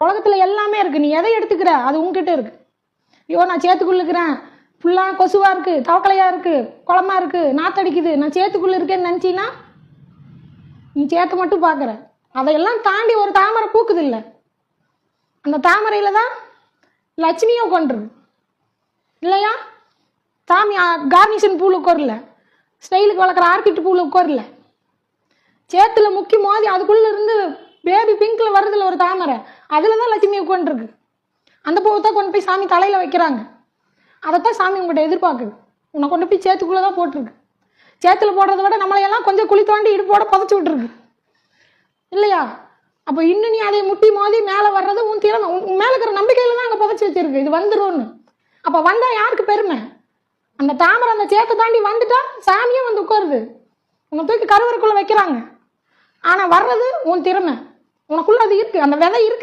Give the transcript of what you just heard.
உலகத்துல எல்லாமே இருக்கு, நீ எதை எடுத்துக்கிற அது உங்ககிட்ட இருக்கு. ஐயோ நான் சேத்துக்குள்ள இருக்கிறேன், ஃபுல்லா கொசுவா இருக்கு, தவக்கலையா இருக்கு, குளமா இருக்கு, நாத்தடிக்குது, நான் சேத்துக்குள்ள இருக்கேன்னு நினைச்சின்னா நீ சேத்தை மட்டும் பாக்குற. அதையெல்லாம் தாண்டி ஒரு தாமரை பூக்குது இல்லை, அந்த தாமரையில தான் லட்சுமியை உட்காந்துருக்கு இல்லையா? சாமி கார்னிஷன் பூவில் உட்காரல, ஸ்டைலுக்கு வளர்க்குற ஆர்கிட் பூவில் உட்காரல, சேத்துல முக்கி மோதி அதுக்குள்ள இருந்து பேபி பிங்க்ல வருதுல ஒரு தாமரை, அதுல தான் லட்சுமி உட்காந்துருக்கு. அந்த பூவை தான் கொண்டு போய் சாமி தலையில வைக்கிறாங்க. அதைத்தான் சாமி உங்கள்கிட்ட எதிர்பார்க்குது. உன்னை கொண்டு போய் சேத்துக்குள்ளதான் போட்டிருக்கு. சேத்துல போடுறத விட நம்மளையெல்லாம் கொஞ்சம் குழி தோண்டி இடுப்போட புதைச்சி விட்டுருக்கு இல்லையா? அப்போ இன்னும் நீ அதை முட்டி மோதி மேலே வர்றது உன் திறமை, உன் மேலே இருக்கிற நம்பிக்கையில தான் அங்கே புதைச்சி வச்சிருக்கு, இது வந்துரும்னு. அப்போ வந்தா யாருக்கு பெருமை? அந்த தாமரை அந்த சேத்தை தாண்டி வந்துட்டா சாமியே வந்து உட்காருது, உன்னை தூக்கி கருவறைக்குள்ள வைக்கிறாங்க. ஆனா வர்றது உன் திறமை, உனக்குள்ள அது இருக்கு, அந்த விதை இருக்கு.